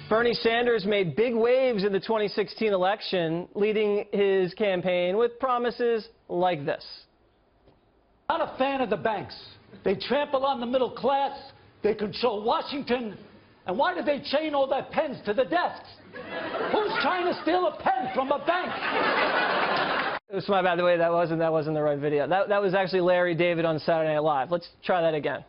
Bernie Sanders made big waves in the 2016 election, leading his campaign with promises like this. Not a fan of the banks. They trample on the middle class. They control Washington. And why do they chain all their pens to the desks? Who's trying to steal a pen from a bank? It's my bad. The way that wasn't the right video. That was actually Larry David on Saturday Night Live. Let's try that again.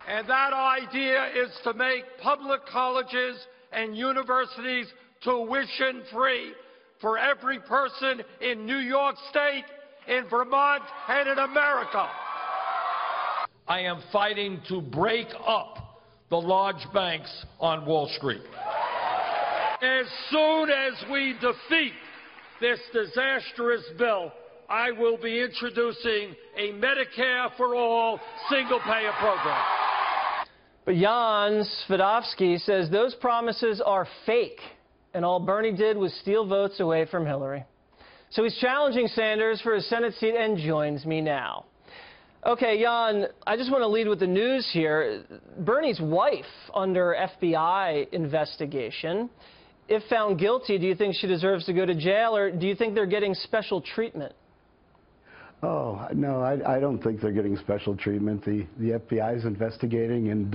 And that idea is to make public colleges and universities tuition-free for every person in New York State, in Vermont, and in America. I am fighting to break up the large banks on Wall Street. As soon as we defeat this disastrous bill, I will be introducing a Medicare for all single-payer program. But Jon Svitavsky says those promises are fake, and all Bernie did was steal votes away from Hillary. So he's challenging Sanders for his Senate seat and joins me now. Okay, Jon, I just want to lead with the news here. Bernie's wife under FBI investigation. If found guilty, do you think she deserves to go to jail, or do you think they're getting special treatment? Oh, no, I don't think they're getting special treatment. The FBI is investigating, and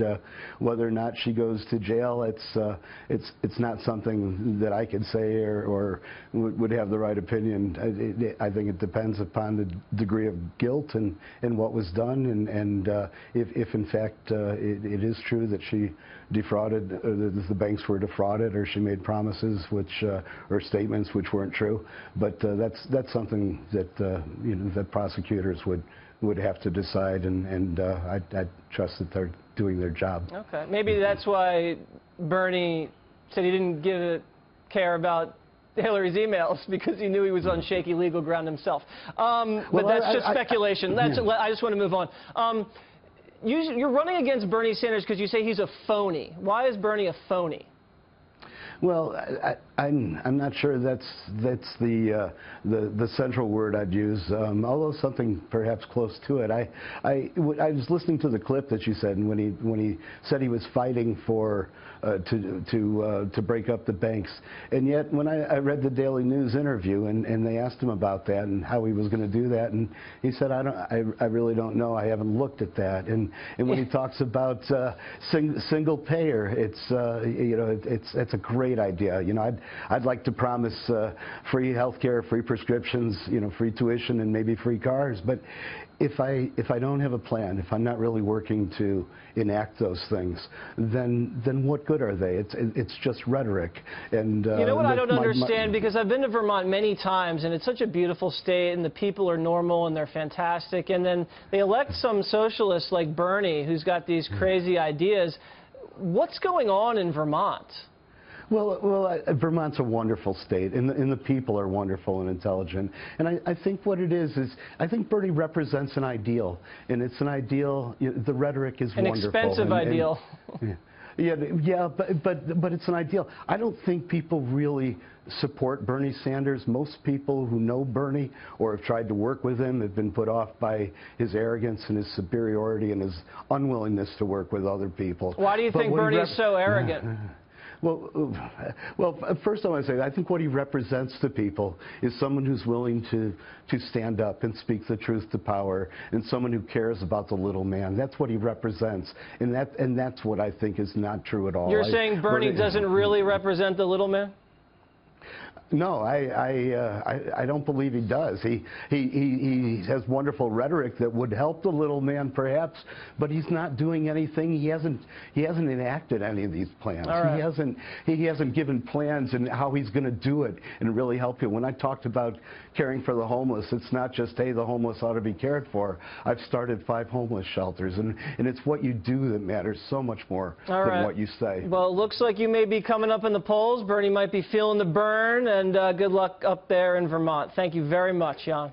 whether or not she goes to jail, it's not something that I could say or would have the right opinion. I think it depends upon the degree of guilt and what was done, and if in fact it is true that she defrauded, the banks were defrauded, or she made promises or statements which weren't true. But that's something that that prosecutors would have to decide, and I trust that they're doing their job. Okay, maybe that's why Bernie said he didn't care about Hillary's emails, because he knew he was on shaky legal ground himself. But that's just speculation. I just want to move on. You're running against Bernie Sanders because you say he's a phony. Why is Bernie a phony? Well, I'm not sure that's the central word I'd use, although something perhaps close to it. I was listening to the clip that you said, and when he said he was fighting for to break up the banks, and yet when I read the Daily News interview and they asked him about that and how he was going to do that, and he said I really don't know. I haven't looked at that. And when he talks about single payer, it's a great idea. I'd like to promise free health care, free prescriptions, free tuition, and maybe free cars. But if I don't have a plan, if I'm not really working to enact those things, then what good are they? It's just rhetoric. And you know what I don't understand, because I've been to Vermont many times, and it's such a beautiful state, and the people are normal and they're fantastic, and then they elect some socialist like Bernie who's got these crazy ideas. What's going on in Vermont? Well, Vermont's a wonderful state, and the people are wonderful and intelligent. And I think what it is I think Bernie represents an ideal, and it's an ideal. The rhetoric is wonderful. An expensive ideal. Yeah, but it's an ideal. I don't think people really support Bernie Sanders. Most people who know Bernie or have tried to work with him have been put off by his arrogance and his superiority and his unwillingness to work with other people. Why do you think Bernie is so arrogant? Well, first I want to say, I think what he represents to people is someone who's willing to stand up and speak the truth to power, and someone who cares about the little man. That's what he represents, and that's what I think is not true at all. You're saying Bernie doesn't really represent the little man? No, I don't believe he does. He has wonderful rhetoric that would help the little man, perhaps, but he's not doing anything. He hasn't enacted any of these plans. Right. He hasn't given plans and how he's going to do it and really help you. When I talked about caring for the homeless, it's not just, hey, the homeless ought to be cared for. I've started 5 homeless shelters, and it's what you do that matters so much more than what you say. Well, it looks like you may be coming up in the polls. Bernie might be feeling the burn. And good luck up there in Vermont. Thank you very much, Jon.